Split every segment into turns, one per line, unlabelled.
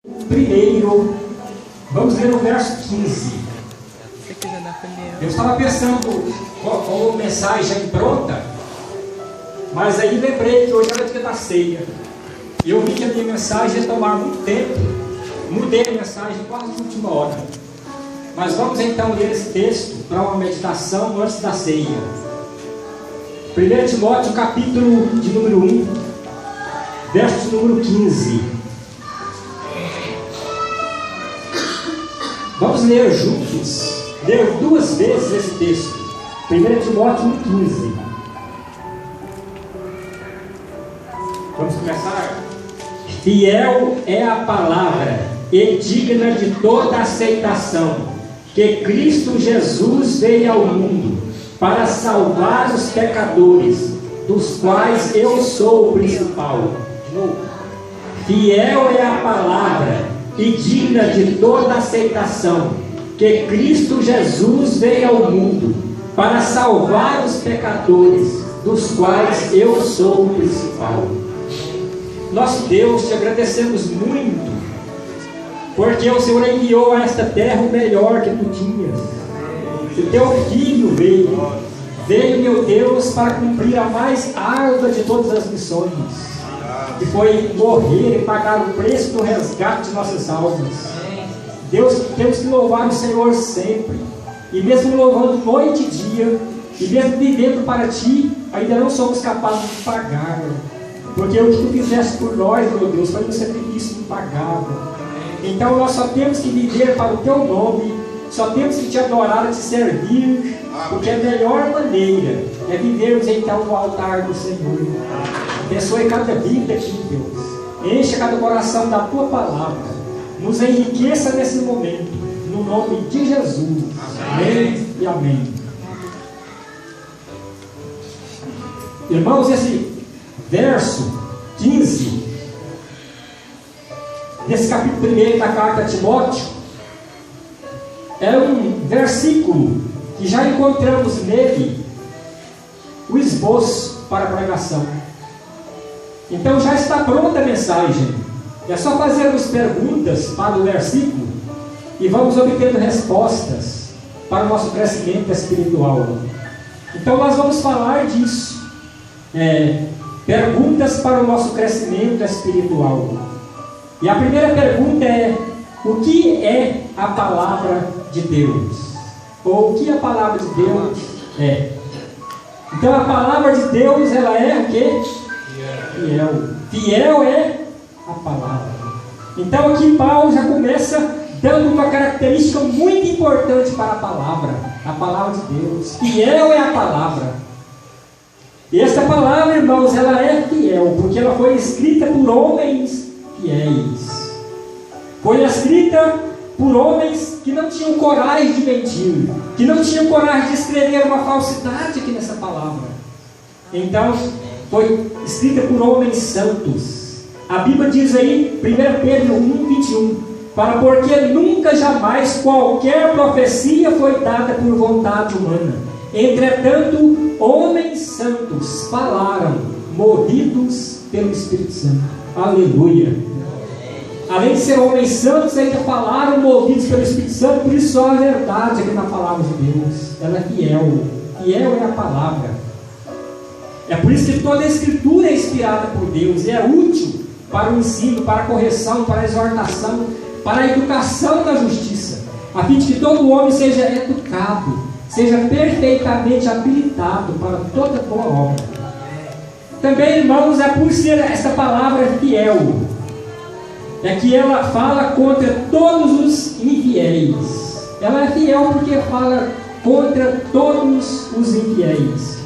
Primeiro, vamos ler o verso 15. Eu estava pensando com a mensagem pronta, mas aí lembrei que hoje era dia da ceia. E eu vi que a minha mensagem ia tomar muito tempo. Mudei a mensagem quase na última hora. Mas vamos então ler esse texto para uma meditação antes da ceia. 1 Timóteo, capítulo de número 1, verso de número 15. Vamos ler juntos, ler duas vezes esse texto. 1 Timóteo 1,15. Vamos começar? Fiel é a palavra e digna de toda aceitação, que Cristo Jesus veio ao mundo para salvar os pecadores, dos quais eu sou o principal. Fiel é a palavra e digna de toda aceitação, que Cristo Jesus veio ao mundo para salvar os pecadores, dos quais eu sou o principal. Nosso Deus, te agradecemos muito, porque o Senhor enviou a esta terra o melhor que tu tinhas. O teu Filho veio, meu Deus, para cumprir a mais árdua de todas as missões, que foi morrer e pagar o preço do resgate de nossas almas. Deus, temos que louvar o Senhor sempre, e mesmo louvando noite e dia, e mesmo vivendo para Ti, ainda não somos capazes de pagar, porque o que Tu fizeste por nós, meu Deus, foi um sacrifício impagável. Então nós só temos que viver para o Teu nome, só temos que Te adorar e Te servir, porque a melhor maneira é vivermos então no altar do Senhor. Abençoe cada vida aqui, Deus. Encha cada coração da Tua palavra. Nos enriqueça nesse momento, no nome de Jesus. Amém e amém. Irmãos, esse verso 15 desse capítulo 1 da carta a Timóteo é um versículo que já encontramos nele o esboço para a pregação. Então já está pronta a mensagem. É só fazermos perguntas para o versículo e vamos obtendo respostas para o nosso crescimento espiritual. Então nós vamos falar disso. Perguntas para o nosso crescimento espiritual. E a primeira pergunta é: o que é a palavra de Deus? Ou o que a palavra de Deus é? Então a palavra de Deus, ela é o quê? Fiel. Fiel é a palavra. Então aqui Paulo já começa dando uma característica muito importante para a palavra de Deus. Fiel é a palavra. E essa palavra, irmãos, ela é fiel, porque ela foi escrita por homens fiéis. Foi escrita por homens que não tinham coragem de mentir, que não tinham coragem de escrever uma falsidade aqui nessa palavra. Então, foi escrita por homens santos. A Bíblia diz aí, 1 Pedro 1,21, porque nunca jamais qualquer profecia foi dada por vontade humana. Entretanto, homens santos falaram, movidos pelo Espírito Santo. Aleluia! Além de ser homens santos, ainda falaram, movidos pelo Espírito Santo. Por isso só a verdade aqui na palavra de Deus. Ela é fiel. Fiel é a palavra. É por isso que toda a Escritura é inspirada por Deus e é útil para o ensino, para a correção, para a exortação, para a educação na justiça, a fim de que todo homem seja educado, seja perfeitamente habilitado para toda boa obra. Também, irmãos, é por ser essa palavra fiel, é que ela fala contra todos os infiéis. Ela é fiel porque fala contra todos os infiéis.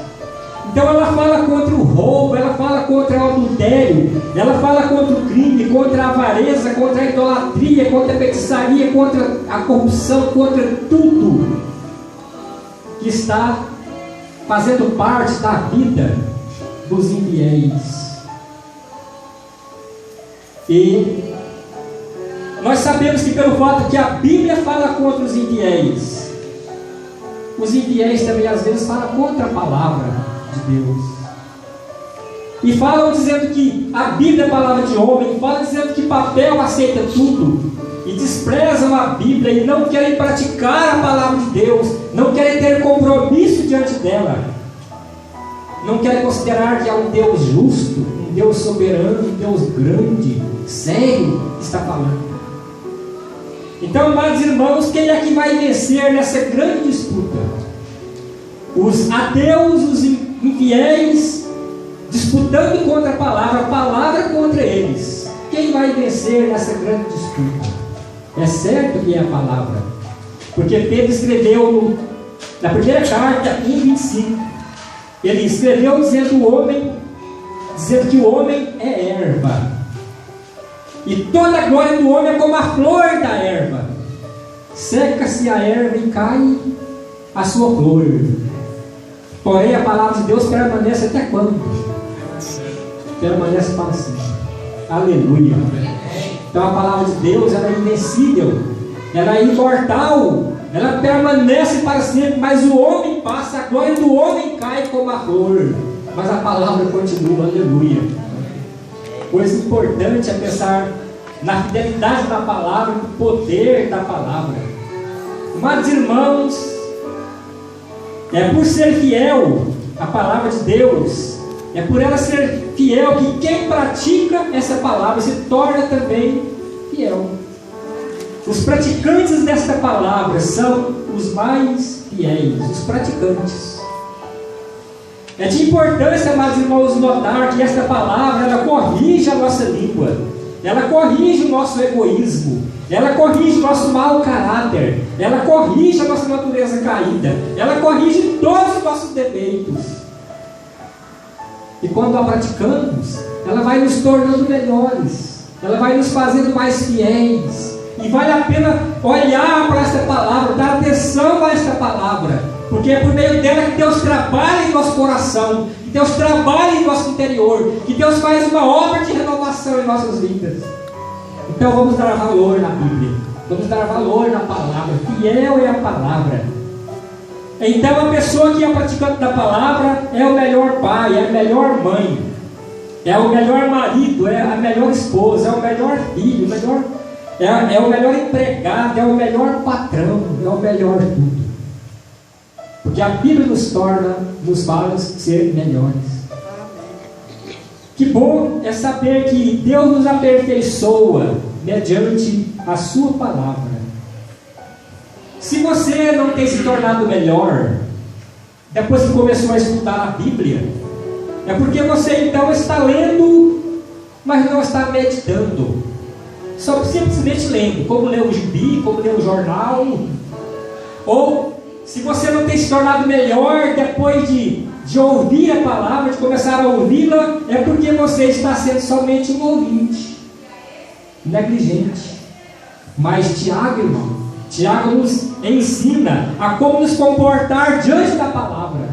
Então ela fala contra o roubo, ela fala contra o adultério, ela fala contra o crime, contra a avareza, contra a idolatria, contra a feitiçaria, contra a corrupção, contra tudo que está fazendo parte da vida dos infiéis. E nós sabemos que pelo fato que a Bíblia fala contra os infiéis também às vezes falam contra a palavra de Deus. e falam dizendo que a Bíblia é a palavra de homem, falam dizendo que papel aceita tudo, e desprezam a Bíblia e não querem praticar a palavra de Deus, não querem ter compromisso diante dela, não querem considerar que é um Deus justo, um Deus soberano, um Deus grande, sério, que está falando. Então, amados irmãos, quem é que vai vencer nessa grande disputa? Os ateus, os infiéis, disputando contra a palavra contra eles. Quem vai vencer nessa grande disputa? É certo que é a palavra, porque Pedro escreveu na primeira carta, 1:25, ele escreveu dizendo que o homem é erva, e toda a glória do homem é como a flor da erva, seca-se a erva e cai a sua flor, porém a palavra de Deus permanece até quando? Permanece para sempre. Aleluia. Então a palavra de Deus, ela é invencível, ela é imortal, ela permanece para sempre, mas o homem passa, a glória do homem cai como a flor, mas a palavra continua. Aleluia. Coisa importante é pensar na fidelidade da palavra, no poder da palavra. Amados irmãos, é por ser fiel à palavra de Deus, é por ela ser fiel que quem pratica essa palavra se torna também fiel. Os praticantes desta palavra são os mais fiéis, os praticantes. É de importância, amados irmãos, notar que esta palavra, ela corrige a nossa língua, ela corrige o nosso egoísmo, ela corrige o nosso mau caráter, ela corrige a nossa natureza caída, ela corrige todos os nossos defeitos. E quando a praticamos, ela vai nos tornando melhores, ela vai nos fazendo mais fiéis, e vale a pena olhar para esta palavra, dar atenção a esta palavra, porque é por meio dela que Deus trabalha em nosso coração, que Deus trabalha em nosso interior, que Deus faz uma obra de renovação em nossas vidas. Então vamos dar valor na Bíblia, vamos dar valor na palavra, fiel é a palavra. Então a pessoa que é praticante da palavra é o melhor pai, é a melhor mãe, é o melhor marido, é a melhor esposa, é o melhor filho, é o melhor empregado, é o melhor patrão, é o melhor tudo. Porque a Bíblia nos faz ser melhores. Que bom é saber que Deus nos aperfeiçoa mediante a sua palavra. Se você não tem se tornado melhor depois que começou a estudar a Bíblia, é porque você então está lendo, mas não está meditando, só simplesmente lendo, como ler o gibi, como ler o jornal. Ou se você não tem se tornado melhor depois de ouvir a palavra, de começar a ouvi-la, é porque você está sendo somente um ouvinte, negligente. Mas Tiago, irmão, Tiago nos ensina a como nos comportar diante da palavra.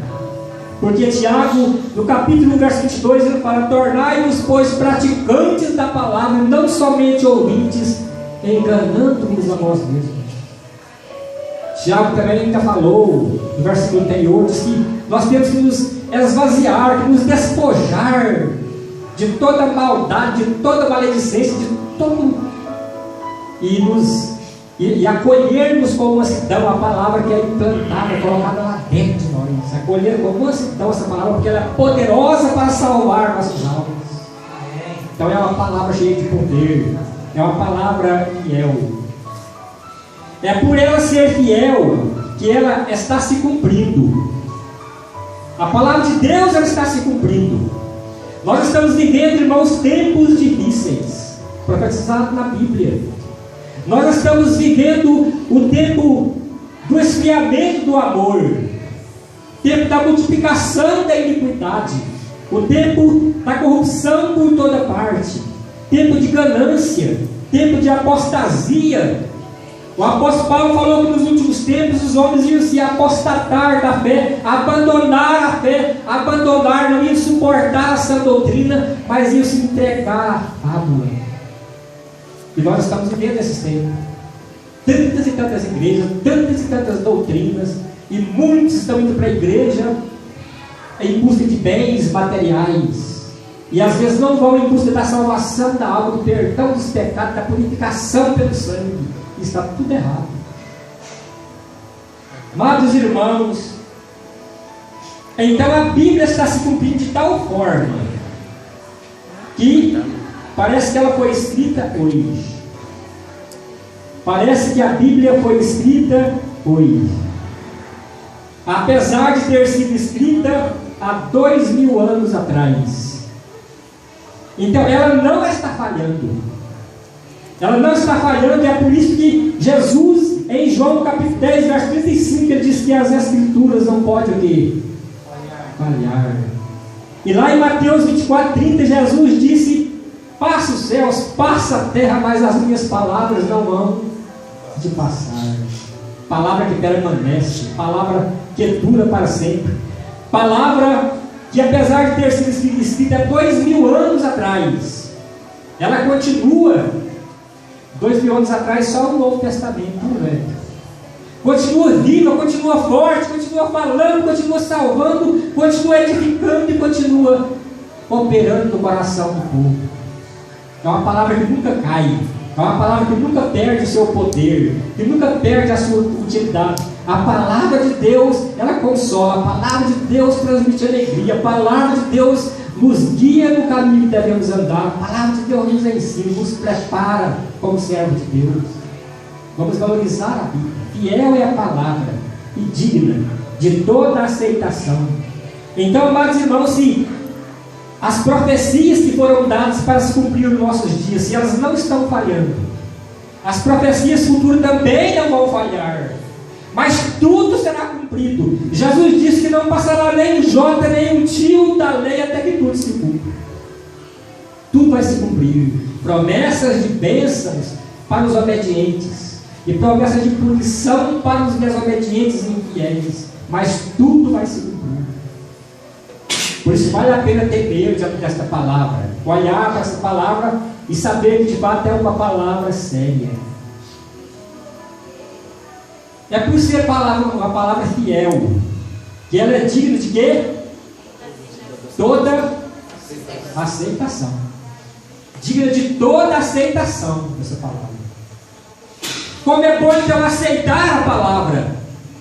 Porque Tiago, no capítulo 1, verso 22, ele fala: tornai-vos, pois, praticantes da palavra, não somente ouvintes, enganando-vos a nós mesmos. Tiago também ainda falou, no versículo anterior, diz que nós temos que nos esvaziar, que nos despojar de toda maldade, de toda maledicência, de todo... E acolhermos com mansidão a palavra que é implantada, colocada lá dentro de nós. Acolher com mansidão essa palavra, porque ela é poderosa para salvar nossas almas. Então é uma palavra cheia de poder, é uma palavra fiel. É por ela ser fiel que ela está se cumprindo. A palavra de Deus, ela está se cumprindo. Nós estamos vivendo, irmãos, tempos difíceis, profetizado na Bíblia. Nós estamos vivendo o tempo do esfriamento do amor, tempo da multiplicação da iniquidade, o tempo da corrupção por toda parte, tempo de ganância, tempo de apostasia. O apóstolo Paulo falou que nos últimos tempos os homens iam se apostatar da fé, abandonar a fé, não iam suportar a sã doutrina, mas iam se entregar à fábula. E nós estamos vivendo esses tempos. Tantas e tantas igrejas, tantas e tantas doutrinas, e muitos estão indo para a igreja em busca de bens materiais. e às vezes não vão em busca da salvação da alma, do perdão dos pecados, da purificação pelo sangue. Isso está tudo errado. Amados irmãos, então a Bíblia está se cumprindo de tal forma que parece que ela foi escrita hoje. Parece que a Bíblia foi escrita hoje. Apesar de ter sido escrita há 2000 anos atrás. Então ela não está falhando. Ela não está falhando, e é por isso que Jesus, em João capítulo 10, verso 35, ele diz que as Escrituras não podem o quê? Falhar. E lá em Mateus 24, 30, Jesus disse: passa os céus, passa a terra, mas as minhas palavras não vão de passar. Palavra que permanece, palavra que dura para sempre, palavra que, apesar de ter sido escrita há 2000 anos atrás, ela continua. 2000 anos atrás, só o Novo Testamento, não é? Continua viva, continua forte, continua falando, continua salvando, continua edificando e continua operando no coração do povo. É uma palavra que nunca cai, é uma palavra que nunca perde o seu poder, que nunca perde a sua utilidade. A palavra de Deus, ela consola, a palavra de Deus transmite alegria, a palavra de Deus nos guia no caminho que devemos andar, a palavra de Deus nos ensina, nos prepara como servo de Deus. Vamos valorizar a Bíblia. Fiel é a palavra e digna de toda aceitação. Então, amados irmãos, se as profecias que foram dadas para se cumprir nos nossos dias, se elas não estão falhando, as profecias futuras também não vão falhar, mas tudo será cumprido. Jesus disse que não passará nem um jota, nem um tio da lei até que tudo se cumpra. Tudo vai se cumprir. Promessas de bênçãos para os obedientes e promessas de punição para os desobedientes e infiéis, mas tudo vai se cumprir. Por isso vale a pena ter medo diante desta palavra, olhar para essa palavra e saber que de fato é uma palavra séria. É por ser uma palavra fiel, que ela é digna de quê? Toda aceitação. Digna de toda aceitação essa palavra. Como é bom então aceitar a palavra.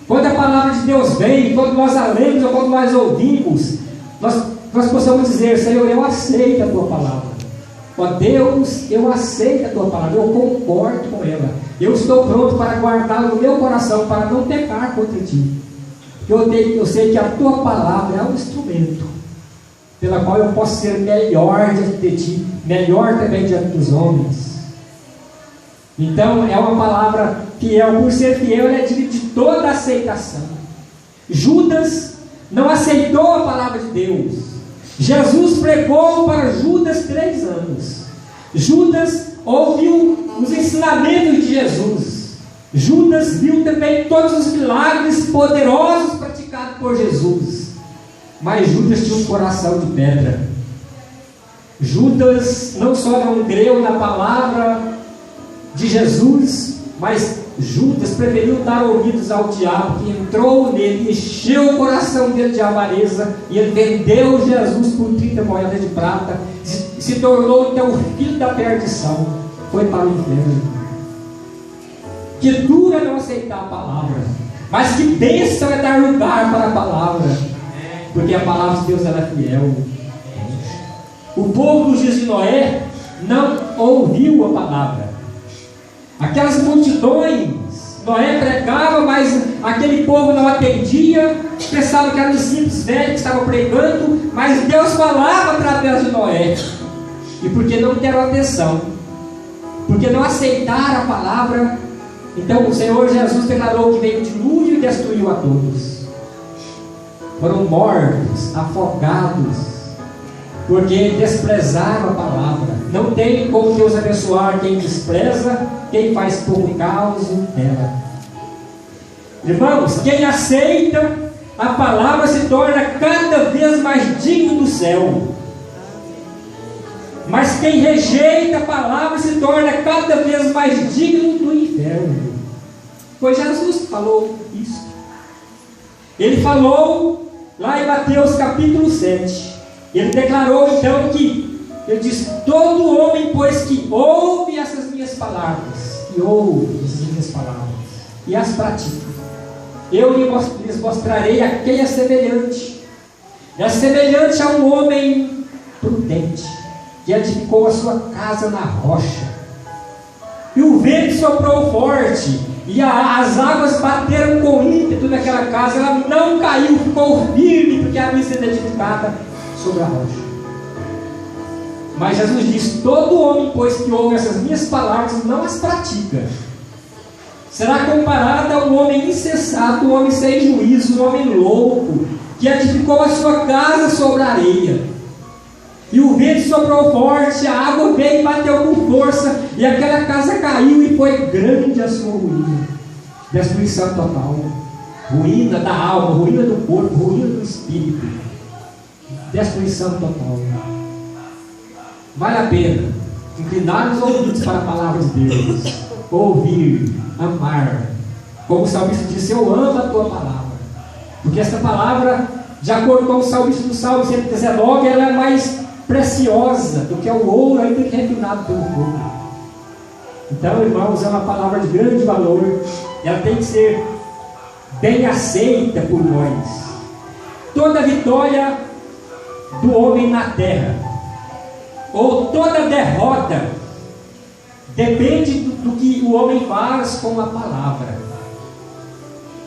Quando a palavra de Deus vem, quando nós a lemos ou quando nós ouvimos, nós possamos dizer: Senhor, eu aceito a tua palavra. Ó Deus, eu aceito a tua palavra, eu concordo com ela. Eu estou pronto para guardá-la no meu coração, para não pecar contra ti. Eu sei que a tua palavra é um instrumento pela qual eu posso ser melhor diante de ti, melhor também diante dos homens. Então é uma palavra fiel. Por ser fiel, ela é digna de toda aceitação. Judas não aceitou a palavra de Deus. Jesus pregou para Judas 3 anos. Judas ouviu os ensinamentos de Jesus. Judas viu também todos os milagres poderosos praticados por Jesus. Mas Judas tinha um coração de pedra. Judas não só não creu na palavra de Jesus, mas Judas preferiu dar ouvidos ao diabo, que entrou nele, encheu o coração dele de avareza, e ele vendeu Jesus por 30 moedas de prata, se tornou então o filho da perdição, foi para o inferno. Que duro é não aceitar a palavra, mas que bênção é dar lugar para a palavra, porque a palavra de Deus ela é fiel. O povo dos dias de Noé não ouviu a palavra. Aquelas multidões, Noé pregava, mas aquele povo não atendia, pensava que eram os simples velhos que estavam pregando, mas Deus falava através de Noé. E porque não deram atenção, porque não aceitaram a palavra, então o Senhor Jesus declarou que veio o dilúvio e destruiu a todos. Foram mortos, afogados, porque desprezaram a palavra. Não tem como Deus abençoar quem despreza, quem faz pouco caso dela. Irmãos, quem aceita a palavra se torna cada vez mais digno do céu. Mas quem rejeita a palavra se torna cada vez mais digno do inferno. Foi Jesus que falou isso. Ele falou lá em Mateus capítulo 7. Ele declarou então que, ele diz: todo homem, pois que ouve essas minhas palavras, e as pratica, eu lhes mostrarei a quem é semelhante. É semelhante a um homem prudente, que edificou a sua casa na rocha. E o vento soprou forte, e as águas bateram com ímpeto naquela casa. Ela não caiu, ficou firme, porque havia sido edificada sobre a rocha. Mas Jesus diz: todo homem, pois que ouve essas minhas palavras e não as pratica, será comparado a um homem insensato, um homem sem juízo, um homem louco, que edificou a sua casa sobre a areia. E o vento soprou forte, a água veio e bateu com força, e aquela casa caiu, e foi grande a sua ruína. Destruição total. Ruína da alma, ruína do corpo, ruína do espírito. Destruição total. Vale a pena inclinar os ouvidos para a palavra de Deus, ouvir, amar. Como o salmista disse: eu amo a tua palavra. Porque essa palavra, de acordo com o salmista do Salmo 119, ela é mais preciosa do que o ouro, ainda que refinado pelo fogo. Então, irmãos, é uma palavra de grande valor. Ela tem que ser bem aceita por nós. Toda vitória do homem na terra, ou toda derrota, depende do que o homem faz com a palavra.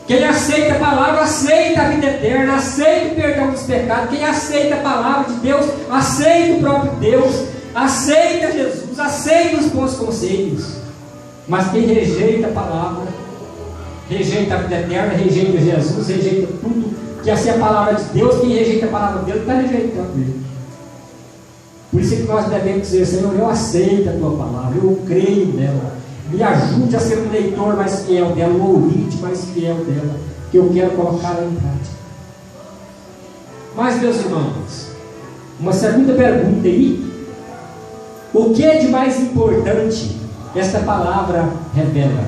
Quem aceita a palavra, aceita a vida eterna, aceita o perdão dos pecados. Quem aceita a palavra de Deus, aceita o próprio Deus, aceita Jesus, aceita os bons conselhos. Mas quem rejeita a palavra, rejeita a vida eterna, rejeita Jesus, rejeita tudo que assim é a palavra de Deus. Quem rejeita a palavra de Deus está rejeitando ele. Por isso é que nós devemos dizer: Senhor, eu aceito a tua palavra, eu creio nela. Me ajude a ser um leitor mais fiel dela, um ouvinte mais fiel dela, que eu quero colocar ela em prática. Mas, meus irmãos, uma segunda pergunta aí: o que é de mais importante esta palavra revela?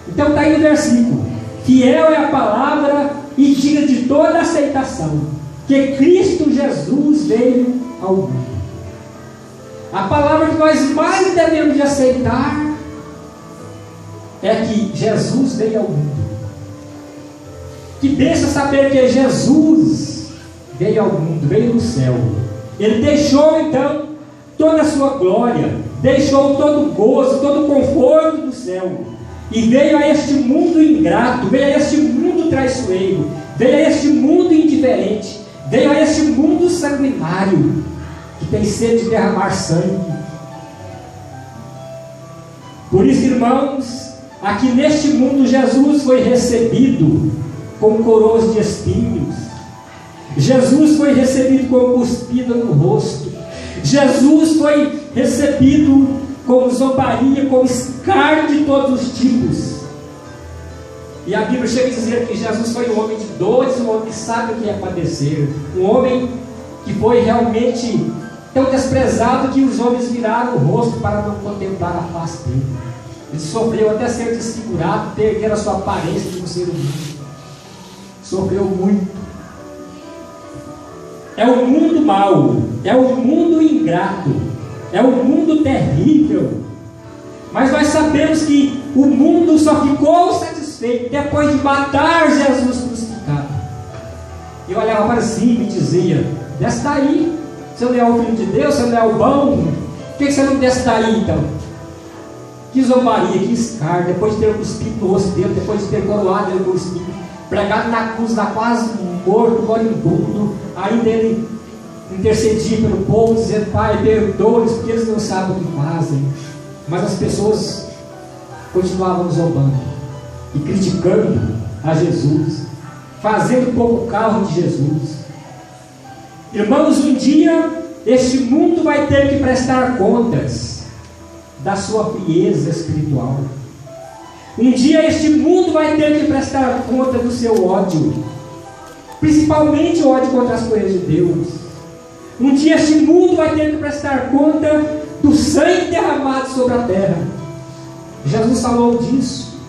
Então está aí no versículo: fiel é a palavra e digna de toda aceitação, que Cristo Jesus veio ao mundo. A palavra que nós mais devemos de aceitar é que Jesus veio ao mundo. Que bênção saber que Jesus veio ao mundo, veio do céu. Ele deixou então toda a sua glória, deixou todo o gozo, todo o conforto do céu, e veio a este mundo ingrato, veio a este mundo traiçoeiro, veio a este mundo indiferente, veio a este mundo sanguinário, que tem sede de derramar sangue. Por isso, irmãos, aqui neste mundo Jesus foi recebido com coroas de espinhos, Jesus foi recebido com cuspida no rosto, Jesus foi recebido com zombaria, com escárnio de todos os tipos. E a Bíblia chega a dizer que Jesus foi um homem de dores, um homem que sabe o que é padecer, um homem que foi realmente tão desprezado que os homens viraram o rosto para não contemplar a face dele. Ele sofreu até ser desfigurado, perder a sua aparência de um ser humano. Sofreu muito. É um mundo mau, é um mundo ingrato, é um mundo terrível. Mas nós sabemos que o mundo só ficou satisfeito depois de matar Jesus crucificado. Eu olhava para cima e dizia: desce daí. Você não é o Filho de Deus, você não é o bom, por que você não desce daí então? Que zombaria, que escárnio, depois de ter cuspido no rosto dele, depois de ter coroado ele com o espinho, pregado na cruz, lá quase morto, moribundo, ainda ele intercedia pelo povo, dizendo: Pai, perdoa-lhes, porque eles não sabem o que fazem. Mas as pessoas continuavam zombando e criticando a Jesus, fazendo pouco carro de Jesus. Irmãos, um dia este mundo vai ter que prestar contas da sua frieza espiritual. Um dia este mundo vai ter que prestar conta do seu ódio, principalmente o ódio contra as coisas de Deus. Um dia este mundo vai ter que prestar conta do sangue derramado sobre a terra. Jesus falou disso,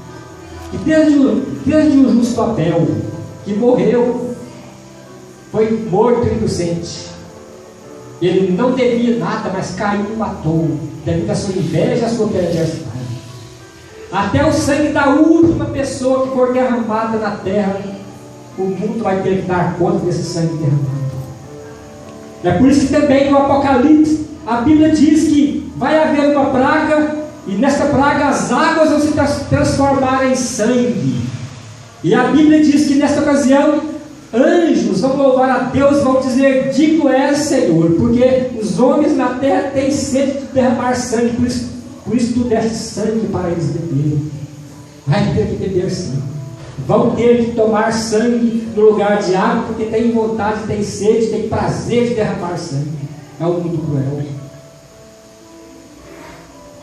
que desde o justo Abel, que morreu, foi morto inocente, Ele não devia nada, mas Caim o matou, devido à sua inveja e à sua perversidade. Até o sangue da última pessoa que for derramada na terra, o mundo vai ter que dar conta desse sangue derramado. É por isso que também no Apocalipse a Bíblia diz que vai haver uma praga, e nessa praga as águas vão se transformar em sangue. E a Bíblia diz que nessa ocasião anjos vão louvar a Deus, vão dizer: digno és, Senhor, porque os homens na terra têm sede de derramar sangue, por isso tu deste sangue para eles beberem. Vai ter que beber sim. Vão ter que tomar sangue no lugar de água, porque tem vontade, tem sede, tem prazer de derramar sangue. É um mundo cruel.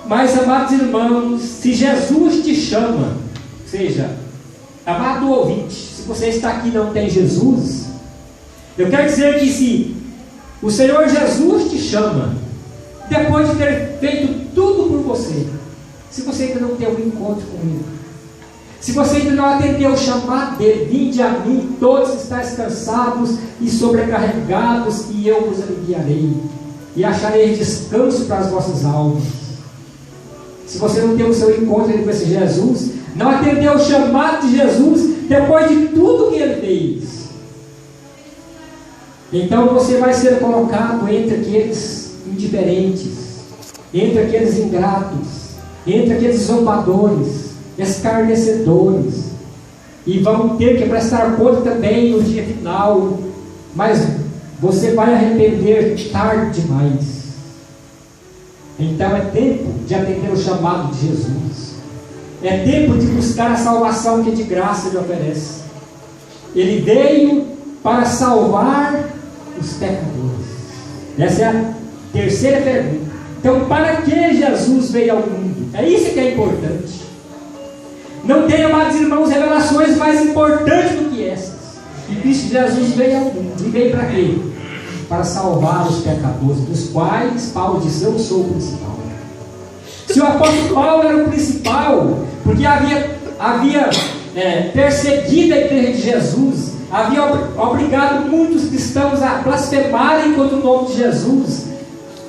Mas, amados irmãos, se Jesus te chama, ou seja, amado ouvinte, se você está aqui e não tem Jesus, eu quero dizer que se o Senhor Jesus te chama, depois de ter feito tudo por você, se você ainda não teve um encontro com Ele, se você ainda não atendeu o chamado dele: vinde a mim, todos estáis cansados e sobrecarregados, e eu vos aliviarei, e acharei descanso para as vossas almas. Se você não teve o seu encontro com esse Jesus, não atendeu o chamado de Jesus, depois de tudo que Ele fez, então você vai ser colocado entre aqueles indiferentes, entre aqueles ingratos, entre aqueles zombadores, escarnecedores, e vão ter que prestar conta também no dia final. Mas você vai arrepender tarde demais. Então é tempo de atender o chamado de Jesus. É tempo de buscar a salvação que de graça Ele oferece. Ele veio para salvar os pecadores. Essa é a terceira pergunta. Então, para que Jesus veio ao mundo? É isso que é importante. Não tem, amados irmãos, revelações mais importantes do que essas. E Cristo Jesus veio ao mundo. E veio para quê? Para salvar os pecadores, dos quais Paulo disse: eu sou o principal. Se o apóstolo Paulo era o principal, porque havia perseguido a igreja de Jesus, havia obrigado muitos cristãos a blasfemarem contra o nome de Jesus,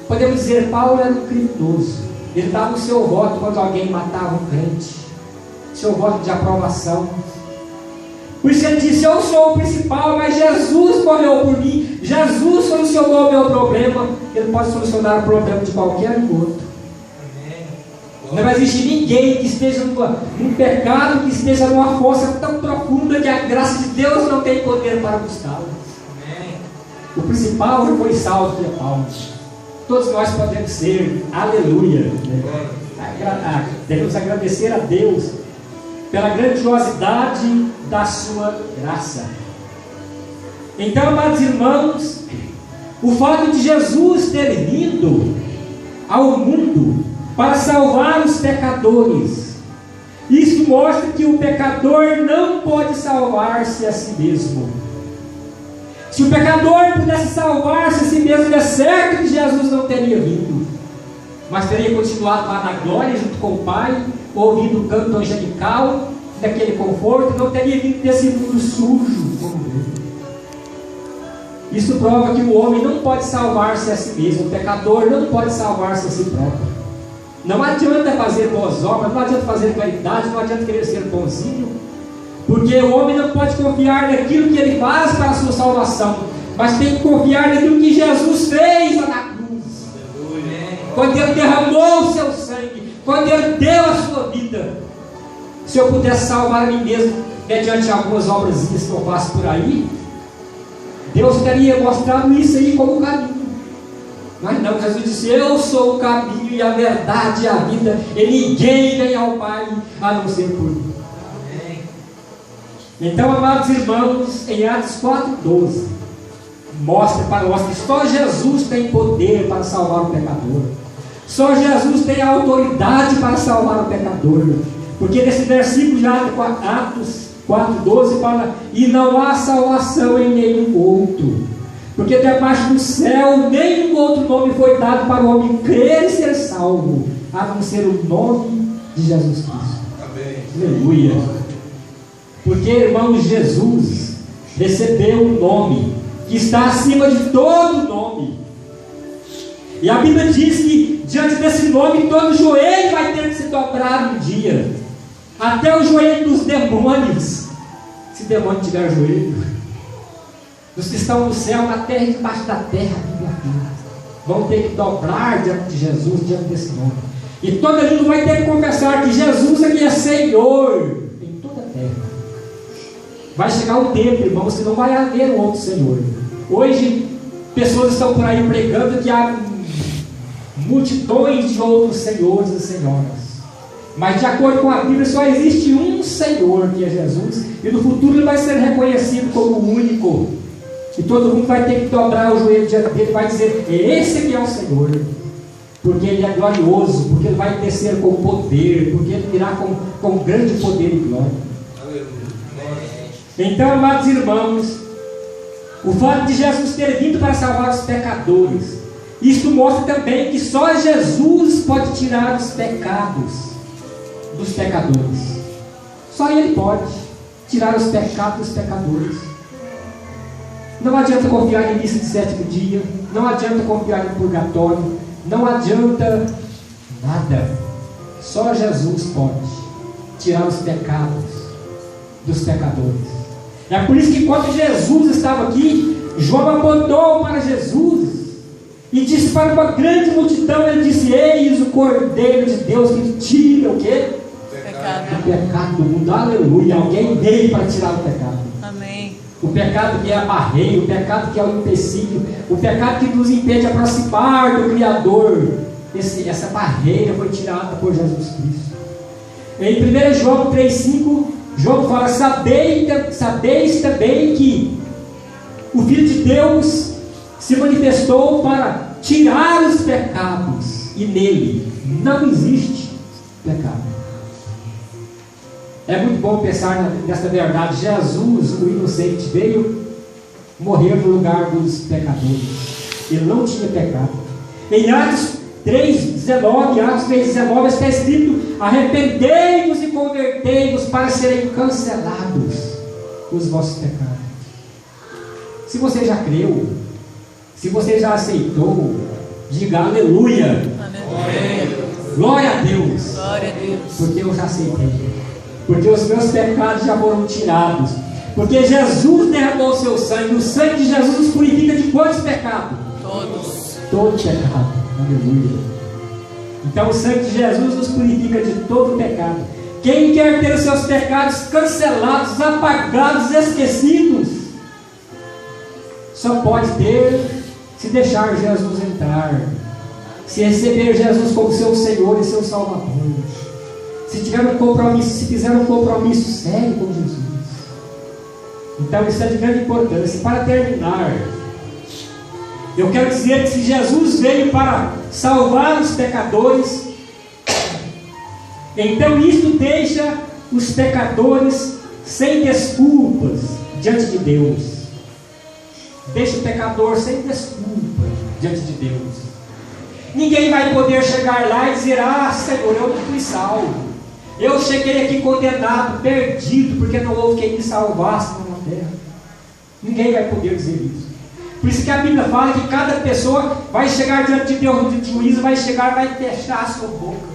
podemos dizer: Paulo era um criminoso. Ele dava o seu voto quando alguém matava um crente, seu voto de aprovação. Por isso ele disse: eu sou o principal, mas Jesus morreu por mim, Jesus solucionou o meu problema. Ele pode solucionar o problema de qualquer outro. Não vai existir ninguém que esteja num pecado, que esteja numa fossa tão profunda que a graça de Deus não tem poder para buscá-lo. O principal já foi salvo, que é Paulo. Todos nós podemos ser, aleluia. Devemos agradecer a Deus pela grandiosidade da sua graça. Então, amados irmãos, o fato de Jesus ter vindo ao mundo para salvar os pecadores, isso mostra que o pecador não pode salvar-se a si mesmo. Se o pecador pudesse salvar-se a si mesmo, é certo que Jesus não teria vindo, mas teria continuado lá na glória junto com o Pai, ouvindo o canto angelical, daquele conforto, não teria vindo desse mundo sujo como ele. Isso prova que o homem não pode salvar-se a si mesmo, o pecador não pode salvar-se a si próprio. Não adianta fazer boas obras, não adianta fazer caridade, não adianta querer ser bonzinho, porque o homem não pode confiar naquilo que ele faz para a sua salvação, mas tem que confiar naquilo que Jesus fez lá na cruz. Quando Ele derramou o seu sangue, quando Ele deu a sua vida. Se eu pudesse salvar a mim mesmo mediante algumas obras que eu faço por aí, Deus teria mostrado isso aí como caminho. Mas não, Jesus disse: eu sou o caminho e a verdade e a vida, e ninguém vem ao Pai a não ser por mim. Então, amados irmãos, em Atos 4,12 mostra para nós que só Jesus tem poder para salvar o pecador. Só Jesus tem a autoridade para salvar o pecador. Porque nesse versículo de Atos 4,12 fala: e não há salvação em nenhum outro, porque debaixo do céu nenhum outro nome foi dado para o homem crer e ser salvo, a não ser o nome de Jesus Cristo. Amém. Aleluia. Porque, irmãos, Jesus recebeu um nome que está acima de todo nome. E a Bíblia diz que diante desse nome todo joelho vai ter que se dobrar um dia, até o joelho dos demônios, se demônio tiver joelho, dos que estão no céu, na terra e debaixo da terra, a Bíblia afirma, vão ter que dobrar diante de Jesus, diante desse nome. E todo mundo vai ter que confessar que Jesus aqui é Senhor em toda a terra. Vai chegar o tempo, irmãos, que não vai haver um outro Senhor. Hoje, pessoas estão por aí pregando que há multidões de outros senhores e senhoras. Mas de acordo com a Bíblia, só existe um Senhor, que é Jesus. E no futuro ele vai ser reconhecido como o único. E todo mundo vai ter que dobrar o joelho diante dele e vai dizer: esse aqui é o Senhor. Porque ele é glorioso, porque ele vai descer com poder, porque ele virá com grande poder e glória. Então, amados irmãos, o fato de Jesus ter vindo para salvar os pecadores, isso mostra também que só Jesus pode tirar os pecados dos pecadores. Só Ele pode tirar os pecados dos pecadores. Não adianta confiar em missa de sétimo dia, não adianta confiar em purgatório, não adianta nada. Só Jesus pode tirar os pecados dos pecadores. É por isso que quando Jesus estava aqui, João apontou para Jesus e disse para uma grande multidão, ele disse: eis o Cordeiro de Deus que tira o quê? O pecado do mundo. Aleluia. Alguém veio para tirar o pecado.
Amém.
O pecado que é a barreira, o pecado que é o empecilho, o pecado que nos impede de aproximar do Criador. Essa barreira foi tirada por Jesus Cristo. Em 1 João 3,5, João fala: sabeis também que o Filho de Deus se manifestou para tirar os pecados, e nele não existe pecado. É muito bom pensar nessa verdade. Jesus, o inocente, veio morrer no lugar dos pecadores. Ele não tinha pecado. Em Atos 3,19 está escrito: arrependei-vos e convertei-vos para serem cancelados os vossos pecados. Se você já creu, se você já aceitou, diga aleluia.
Aleluia.
Glória a Deus.
Glória a Deus.
Porque eu já aceitei. Porque os meus pecados já foram tirados. Porque Jesus derramou o seu sangue. O sangue de Jesus nos purifica de quantos pecados?
Todos.
Todo pecado. Aleluia. Então o sangue de Jesus nos purifica de todo pecado. Quem quer ter os seus pecados cancelados, apagados, esquecidos, só pode ter se deixar Jesus entrar, se receber Jesus como seu Senhor e seu Salvador, se tiver um compromisso, se fizer um compromisso sério com Jesus. Então isso é de grande importância. Para terminar, eu quero dizer que se Jesus veio para salvar os pecadores, então isto deixa os pecadores sem desculpas diante de Deus. Deixa o pecador sem desculpa diante de Deus. Ninguém vai poder chegar lá e dizer: ah, Senhor, eu não fui salvo. Eu cheguei aqui condenado, perdido, porque não houve quem me salvasse na terra. Ninguém vai poder dizer isso. Por isso que a Bíblia fala que cada pessoa vai chegar diante de Deus no dia de juízo, vai chegar e vai fechar a sua boca.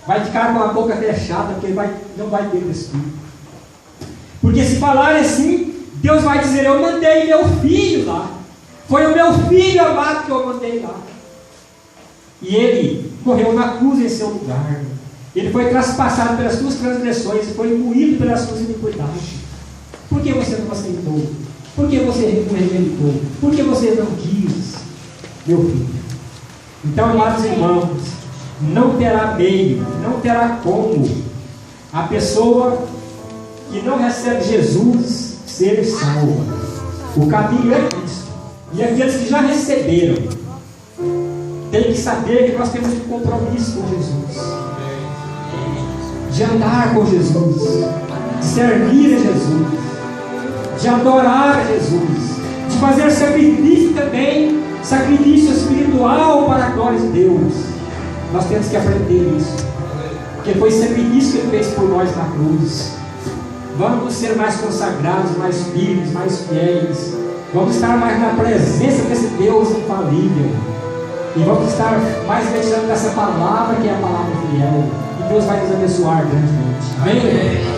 Vai ficar com a boca fechada, porque não vai ter Espírito. Porque se falar assim, Deus vai dizer: eu mandei meu filho lá. Foi o meu filho amado que eu mandei lá. E ele morreu na cruz em seu lugar. Ele foi traspassado pelas suas transgressões e foi moído pelas suas iniquidades. Por que você não aceitou? Por que você não rejeitou? Por que você não quis, meu filho? Então, amados irmãos, não terá meio, não terá como a pessoa que não recebe Jesus ser salva. O caminho é Cristo. E aqueles que já receberam têm que saber que nós temos um compromisso com Jesus, de andar com Jesus, de servir a Jesus, de adorar a Jesus, de fazer sacrifício também, sacrifício espiritual para a glória de Deus. Nós temos que aprender isso, porque foi sacrifício que Ele fez por nós na cruz. Vamos ser mais consagrados, mais firmes, mais fiéis. Vamos estar mais na presença desse Deus infalível. E vamos estar mais meditando nessa palavra que é a palavra fiel. E Deus vai nos abençoar grandemente. Amém?